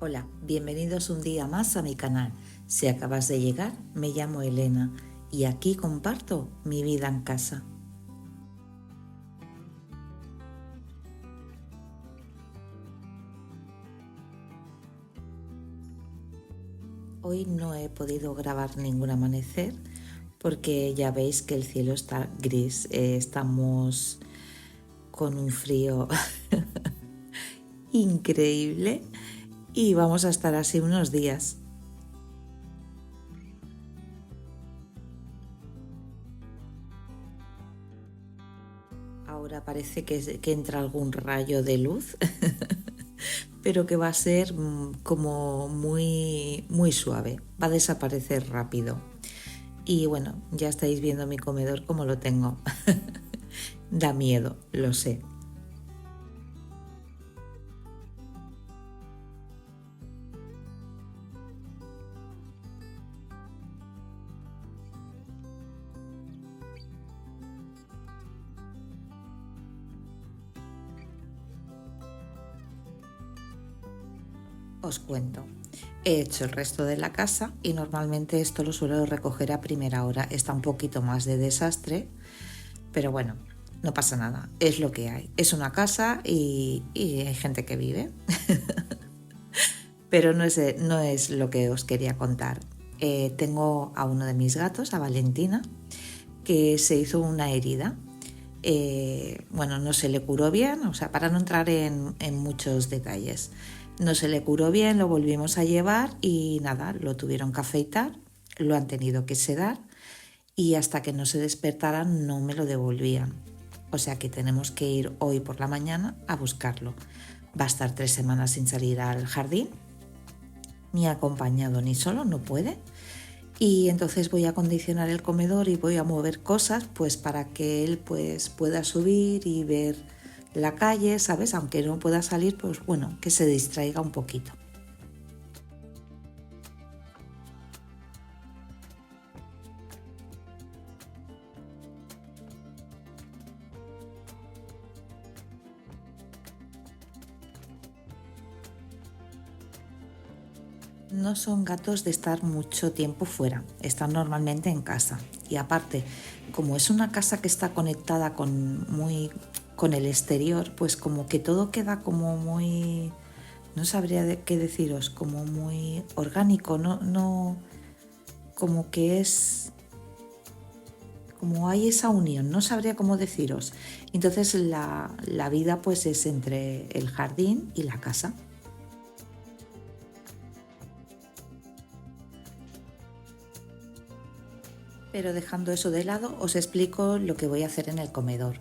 Hola, bienvenidos un día más a mi canal. Si acabas de llegar, me llamo Elena y aquí comparto mi vida en casa. Hoy no he podido grabar ningún amanecer porque ya veis que el cielo está gris. Estamos con un frío increíble y vamos a estar así unos días. Ahora parece que entra algún rayo de luz, pero que va a ser como muy suave, va a desaparecer rápido. Y bueno, ya estáis viendo mi comedor como lo tengo. Da miedo, lo sé. Os cuento. He hecho el resto de la casa y normalmente esto lo suelo recoger a primera hora. Está un poquito más de desastre, pero bueno, no pasa nada. Es lo que hay. Es una casa y hay gente que vive. Pero no es lo que os quería contar. Tengo a uno de mis gatos, a Valentina, que se hizo una herida. Bueno, no se le curó bien, o sea, para no entrar en muchos detalles. No se le curó bien, lo volvimos a llevar y nada, lo tuvieron que afeitar, lo han tenido que sedar y hasta que no se despertaran no me lo devolvían. O sea que tenemos que ir hoy por la mañana a buscarlo. Va a estar 3 semanas sin salir al jardín, ni acompañado ni solo, no puede. Y entonces voy a acondicionar el comedor y voy a mover cosas pues para que él pues pueda subir y ver la calle, ¿sabes? Aunque no pueda salir, pues bueno, que se distraiga un poquito. No son gatos de estar mucho tiempo fuera, están normalmente en casa. Y aparte, como es una casa que está conectada con el exterior, pues como que todo queda como muy, no sabría qué deciros, como muy orgánico, no, como que es, como hay esa unión, no sabría cómo deciros. Entonces la vida pues es entre el jardín y la casa. Pero dejando eso de lado, os explico lo que voy a hacer en el comedor.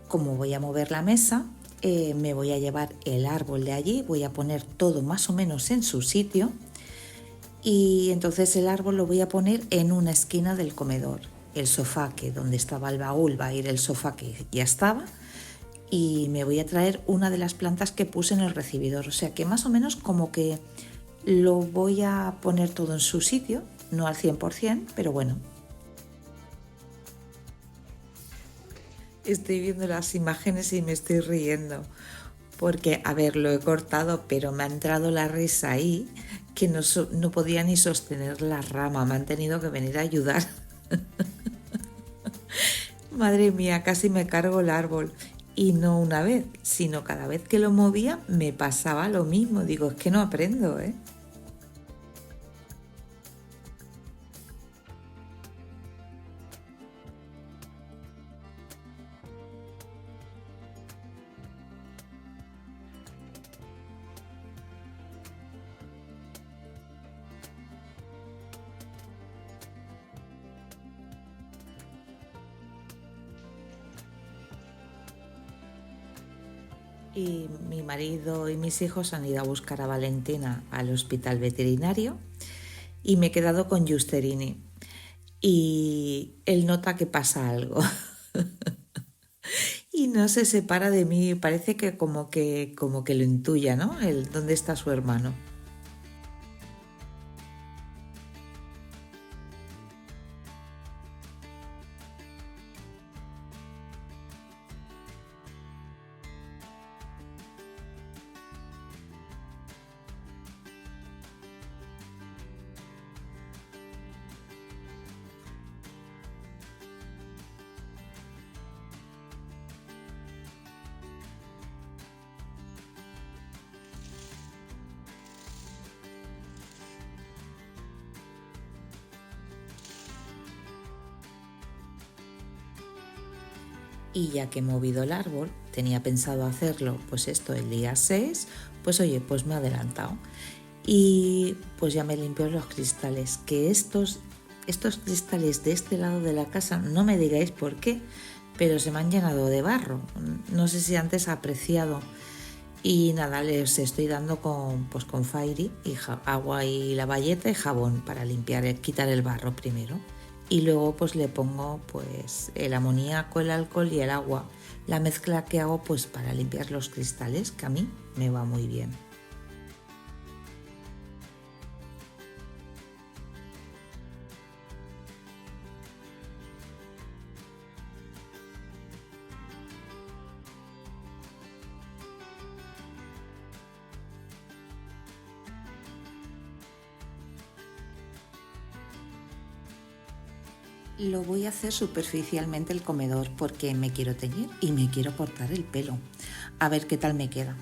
Como voy a mover la mesa, me voy a llevar el árbol de allí, voy a poner todo más o menos en su sitio y entonces el árbol lo voy a poner en una esquina del comedor. El sofá, que donde estaba el baúl, va a ir el sofá que ya estaba, y me voy a traer una de las plantas que puse en el recibidor. O sea que más o menos como que lo voy a poner todo en su sitio, no al 100%, pero bueno. Estoy viendo las imágenes y me estoy riendo. Porque, a ver, lo he cortado, pero me ha entrado la risa ahí que no podía ni sostener la rama. Me han tenido que venir a ayudar. Madre mía, casi me cargo el árbol. Y no una vez, sino cada vez que lo movía me pasaba lo mismo. Digo, es que no aprendo, ¿eh? Y mi marido y mis hijos han ido a buscar a Valentina al hospital veterinario y me he quedado con Justerini. Y él nota que pasa algo y no se separa de mí, parece que como que lo intuya, ¿no? El dónde está su hermano. Y ya que he movido el árbol, tenía pensado hacerlo pues esto el día 6, pues oye, pues me he adelantado. Y pues ya me limpio los cristales, que estos cristales de este lado de la casa, no me digáis por qué, pero se me han llenado de barro. No sé si antes ha apreciado. Y nada, les estoy dando con Fairy y agua y la bayeta y jabón para limpiar, quitar el barro primero. Y luego pues le pongo pues el amoníaco, el alcohol y el agua. La mezcla que hago pues para limpiar los cristales, que a mí me va muy bien. Lo voy a hacer superficialmente el comedor porque me quiero teñir y me quiero cortar el pelo. A ver qué tal me queda.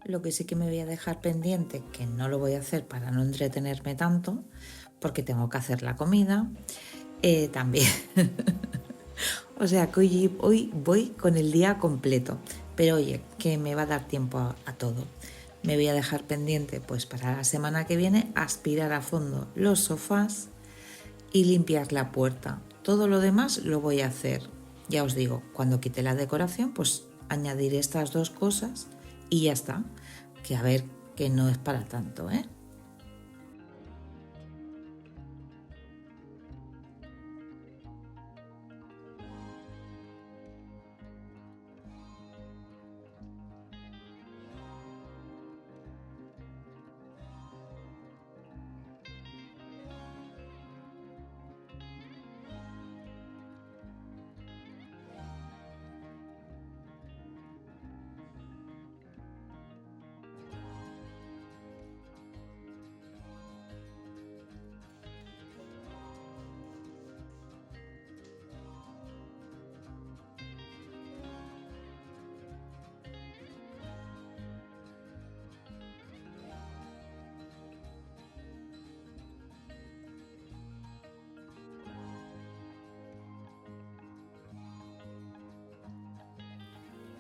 Lo que sí que me voy a dejar pendiente, que no lo voy a hacer para no entretenerme tanto, porque tengo que hacer la comida, también. O sea que hoy voy con el día completo, pero oye, que me va a dar tiempo a todo. Me voy a dejar pendiente pues para la semana que viene aspirar a fondo los sofás y limpiar la puerta. Todo lo demás lo voy a hacer. Ya os digo, cuando quite la decoración pues añadiré estas dos cosas y ya está. Que a ver, que no es para tanto, ¿eh?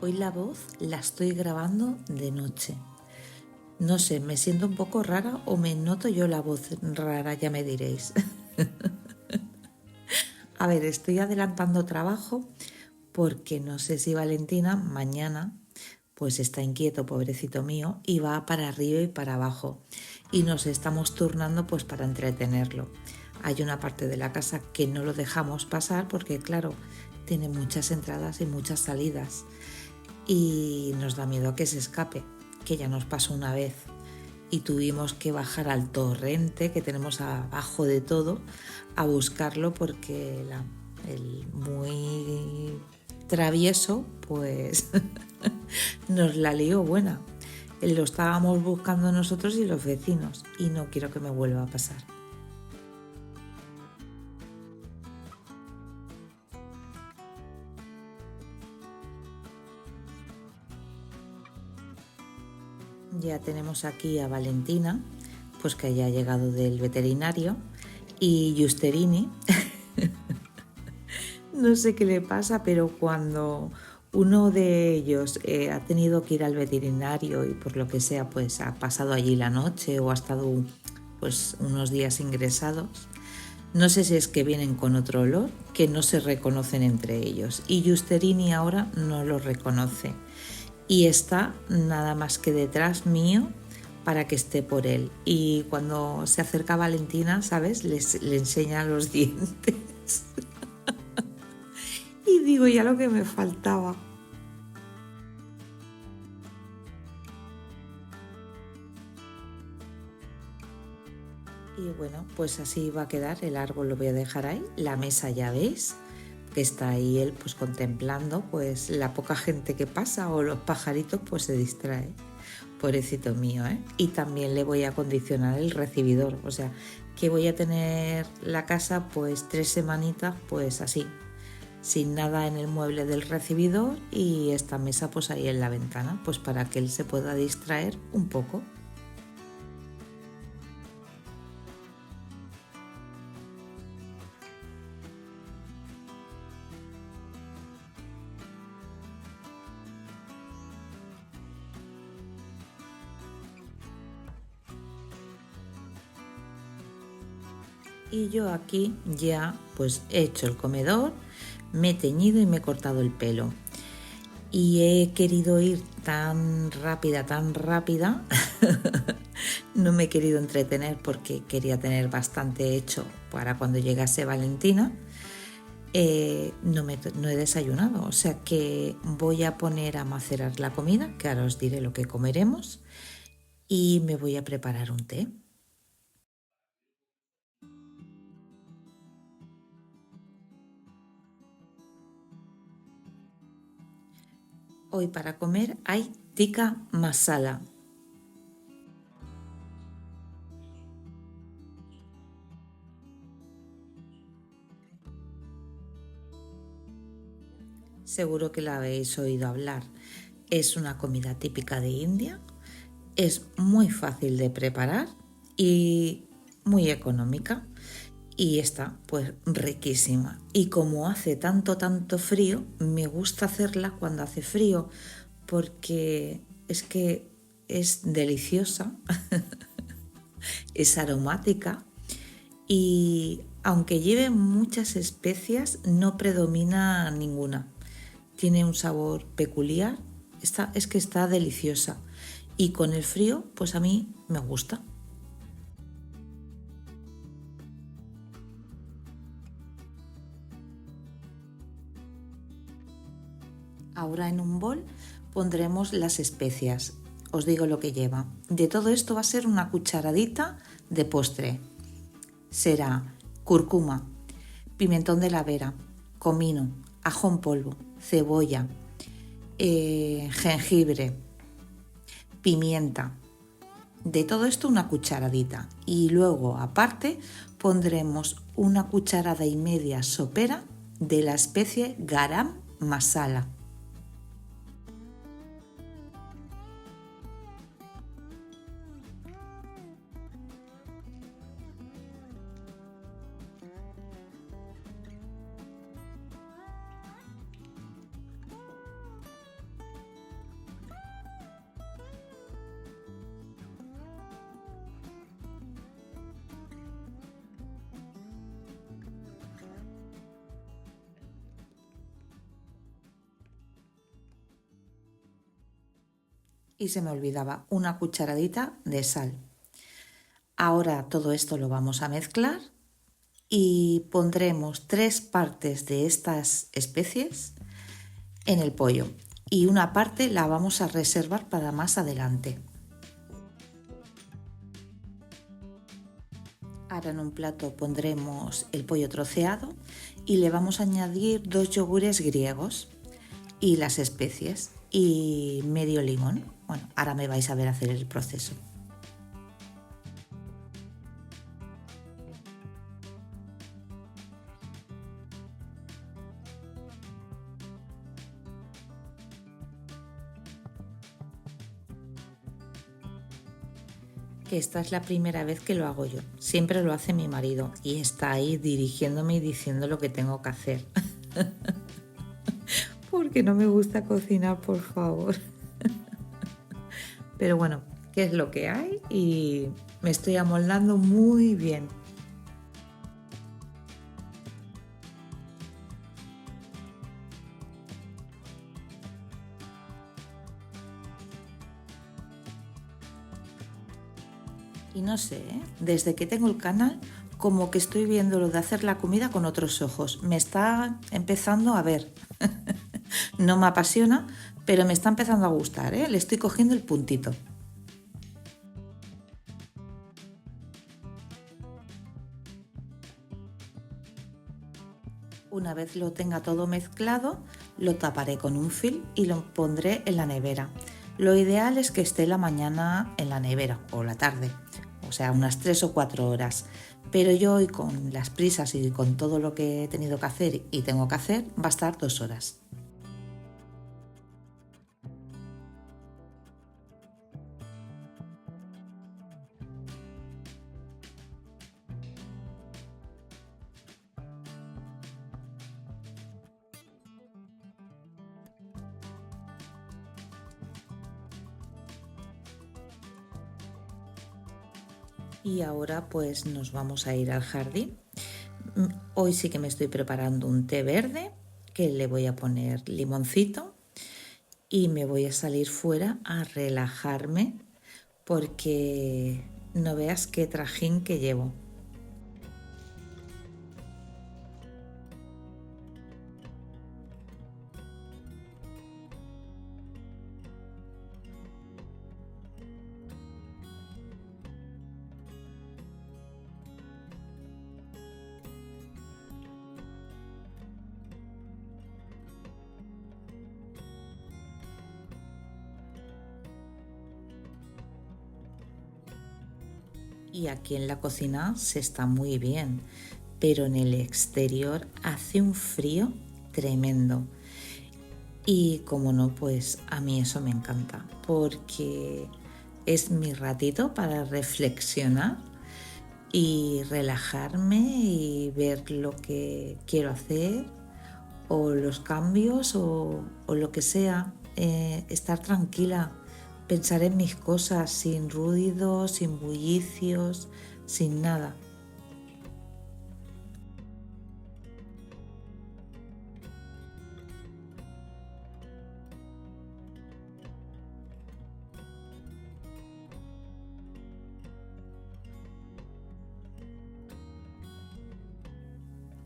Hoy la voz la estoy grabando de noche. No sé, me siento un poco rara o me noto yo la voz rara, ya me diréis. A ver, estoy adelantando trabajo porque no sé si Valentina mañana pues está inquieto, pobrecito mío, y va para arriba y para abajo. Y nos estamos turnando pues para entretenerlo. Hay una parte de la casa que no lo dejamos pasar porque claro, tiene muchas entradas y muchas salidas. Y nos da miedo que se escape, que ya nos pasó una vez. Y tuvimos que bajar al torrente que tenemos abajo de todo a buscarlo porque el muy travieso pues nos la lió buena. Lo estábamos buscando nosotros y los vecinos y no quiero que me vuelva a pasar. Ya tenemos aquí a Valentina, pues que haya llegado del veterinario, y Giusterini. No sé qué le pasa, pero Uno de ellos ha tenido que ir al veterinario y por lo que sea pues ha pasado allí la noche o ha estado pues unos días ingresados. No sé si es que vienen con otro olor que no se reconocen entre ellos y Justerini ahora no lo reconoce y está nada más que detrás mío para que esté por él. Y cuando se acerca Valentina, ¿sabes? Le enseña los dientes. Y digo, ya lo que me faltaba. Y bueno, pues así va a quedar, el árbol lo voy a dejar ahí, la mesa ya veis, que está ahí él pues contemplando pues la poca gente que pasa o los pajaritos pues se distrae. Pobrecito mío, ¿eh? Y también le voy a acondicionar el recibidor, o sea, que voy a tener la casa pues 3 semanitas pues así, sin nada en el mueble del recibidor y esta mesa pues ahí en la ventana, pues para que él se pueda distraer un poco. Y yo aquí ya pues he hecho el comedor, me he teñido y me he cortado el pelo. Y he querido ir tan rápida, no me he querido entretener porque quería tener bastante hecho para cuando llegase Valentina. No he desayunado, o sea que voy a poner a macerar la comida, que ahora os diré lo que comeremos, y me voy a preparar un té. Hoy para comer hay tikka masala. Seguro que la habéis oído hablar. Es una comida típica de India, es muy fácil de preparar y muy económica y está pues riquísima. Y como hace tanto frío, me gusta hacerla cuando hace frío porque es que es deliciosa, es aromática y aunque lleve muchas especias no predomina ninguna. Tiene un sabor peculiar, es que está deliciosa y con el frío pues a mí me gusta. Ahora en un bol pondremos las especias. Os digo lo que lleva. De todo esto va a ser una cucharadita de postre. Será cúrcuma, pimentón de la vera, comino, ajo en polvo, cebolla, jengibre, pimienta. De todo esto una cucharadita. Y luego aparte pondremos una cucharada y media sopera de la especie garam masala. Y se me olvidaba una cucharadita de sal. Ahora todo esto lo vamos a mezclar y pondremos 3 partes de estas especies en el pollo y una parte la vamos a reservar para más adelante. Ahora en un plato pondremos el pollo troceado y le vamos a añadir 2 yogures griegos y las especies y medio limón. Bueno, ahora me vais a ver hacer el proceso. Que esta es la primera vez que lo hago yo. Siempre lo hace mi marido y está ahí dirigiéndome y diciendo lo que tengo que hacer. que no me gusta cocinar, por favor. Pero bueno, ¿qué es lo que hay? Y me estoy amoldando muy bien. Y no sé, ¿eh? Desde que tengo el canal, como que estoy viendo lo de hacer la comida con otros ojos. Me está empezando a ver. No me apasiona, pero me está empezando a gustar, ¿eh? Le estoy cogiendo el puntito. Una vez lo tenga todo mezclado, lo taparé con un film y lo pondré en la nevera. Lo ideal es que esté la mañana en la nevera o la tarde, o sea, unas 3 o 4 horas. Pero yo hoy con las prisas y con todo lo que he tenido que hacer y tengo que hacer, va a estar 2 horas. Y ahora pues nos vamos a ir al jardín. Hoy sí que me estoy preparando un té verde que le voy a poner limoncito y me voy a salir fuera a relajarme porque no veas qué trajín que llevo. Y aquí en la cocina se está muy bien, pero en el exterior hace un frío tremendo. Y como no, pues a mí eso me encanta, porque es mi ratito para reflexionar y relajarme y ver lo que quiero hacer o los cambios o lo que sea, estar tranquila, pensar en mis cosas sin ruido, sin bullicios, sin nada.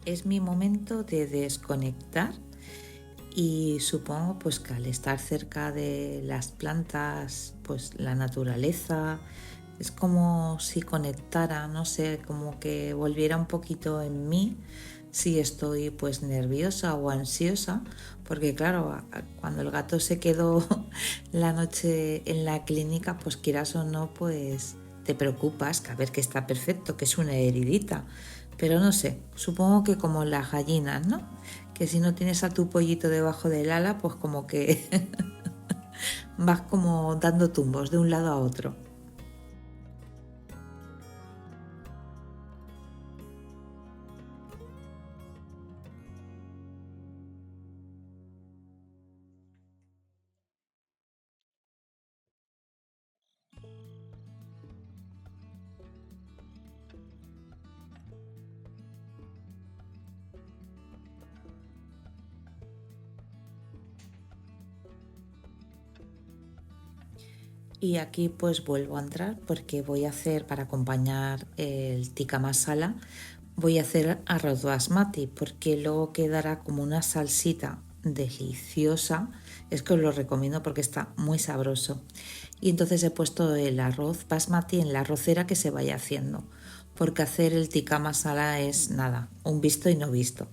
Es mi momento de desconectar y supongo pues que al estar cerca de las plantas, pues la naturaleza, es como si conectara, no sé, como que volviera un poquito en mí si estoy pues nerviosa o ansiosa, porque claro, cuando el gato se quedó la noche en la clínica, pues quieras o no, pues te preocupas, que a ver que está perfecto, que es una heridita, pero no sé, supongo que como las gallinas, ¿no? Que si no tienes a tu pollito debajo del ala, pues como que vas como dando tumbos de un lado a otro. Y aquí pues vuelvo a entrar porque voy a hacer para acompañar el tikka masala, voy a hacer arroz basmati porque luego quedará como una salsita deliciosa. Es que os lo recomiendo porque está muy sabroso. Y entonces he puesto el arroz basmati en la arrocera que se vaya haciendo, porque hacer el tikka masala es nada, un visto y no visto.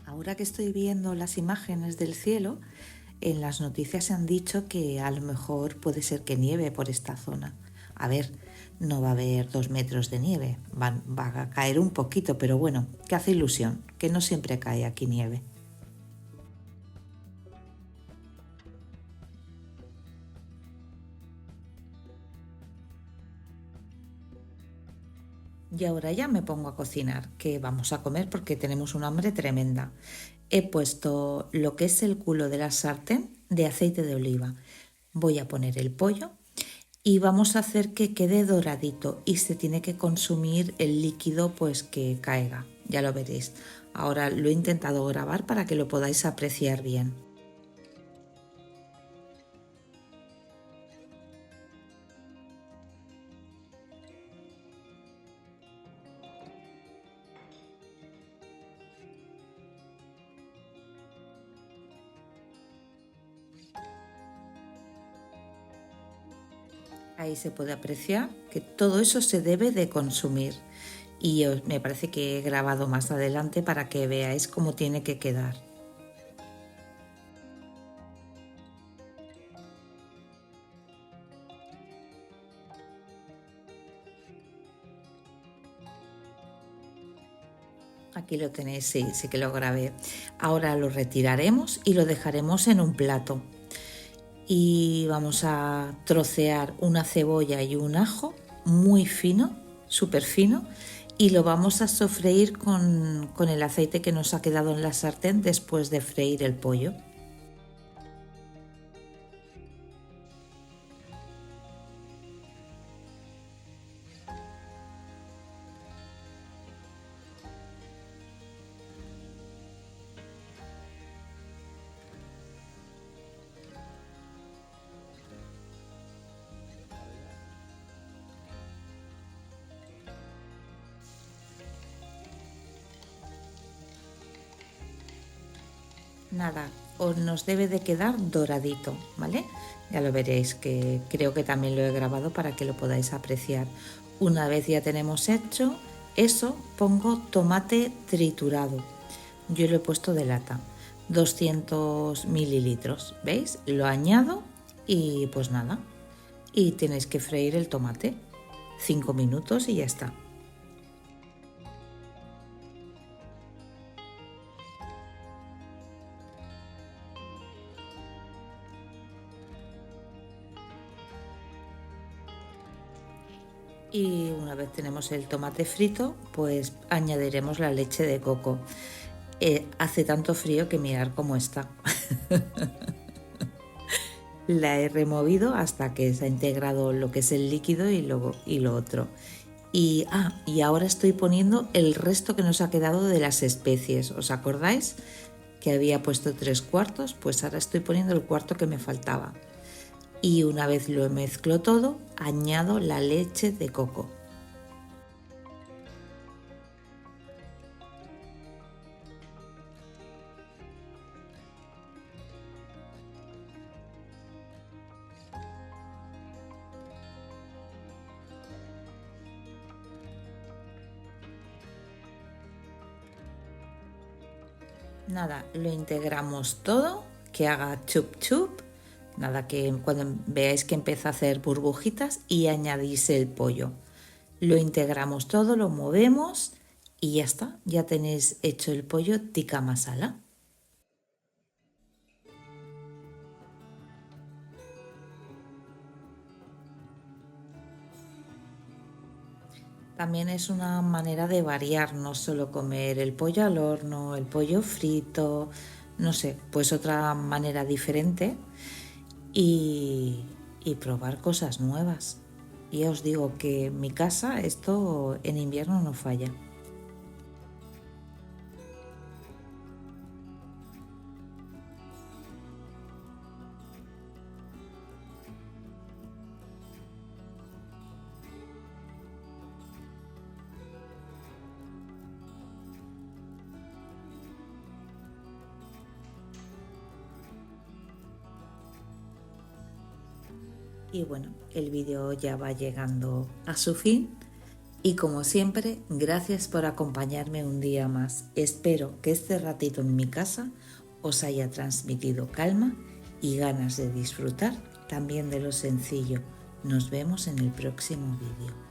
Ahora que estoy viendo las imágenes del cielo, en las noticias se han dicho que a lo mejor puede ser que nieve por esta zona. A ver, no va a haber 2 metros de nieve, va a caer un poquito, pero bueno, que hace ilusión, que no siempre cae aquí nieve. Y ahora ya me pongo a cocinar, que vamos a comer porque tenemos un hambre tremenda. He puesto lo que es el culo de la sartén de aceite de oliva. Voy a poner el pollo y vamos a hacer que quede doradito y se tiene que consumir el líquido pues que caiga. Ya lo veréis. Ahora lo he intentado grabar para que lo podáis apreciar bien. Ahí se puede apreciar que todo eso se debe de consumir y me parece que he grabado más adelante para que veáis cómo tiene que quedar. Aquí lo tenéis, sí, sí que lo grabé. Ahora lo retiraremos y lo dejaremos en un plato. Y vamos a trocear una cebolla y un ajo muy fino, súper fino, y lo vamos a sofreír con el aceite que nos ha quedado en la sartén después de freír el pollo. Nada, os nos debe de quedar doradito, ¿vale? Ya lo veréis, que creo que también lo he grabado para que lo podáis apreciar. Una vez ya tenemos hecho eso, pongo tomate triturado. Yo lo he puesto de lata, 200 mililitros, ¿veis? Lo añado y pues nada. Y tenéis que freír el tomate, 5 minutos y ya está. Y una vez tenemos el tomate frito, pues añadiremos la leche de coco. Hace tanto frío que mirar cómo está. La he removido hasta que se ha integrado lo que es el líquido y lo otro. Y ahora estoy poniendo el resto que nos ha quedado de las especies. ¿Os acordáis que había puesto 3 cuartos? Pues ahora estoy poniendo el cuarto que me faltaba. Y una vez lo mezclo todo, añado la leche de coco. Nada, lo integramos todo, que haga chup chup. Nada, que cuando veáis que empieza a hacer burbujitas y añadís el pollo. Lo integramos todo, lo movemos y ya está, ya tenéis hecho el pollo tikka masala. También es una manera de variar, no solo comer el pollo al horno, el pollo frito, no sé, pues otra manera diferente y, y probar cosas nuevas. Y ya os digo que en mi casa esto en invierno no falla. Y bueno, el vídeo ya va llegando a su fin Y como siempre, gracias por acompañarme un día más. Espero que este ratito en mi casa os haya transmitido calma y ganas de disfrutar también de lo sencillo. Nos vemos en el próximo vídeo.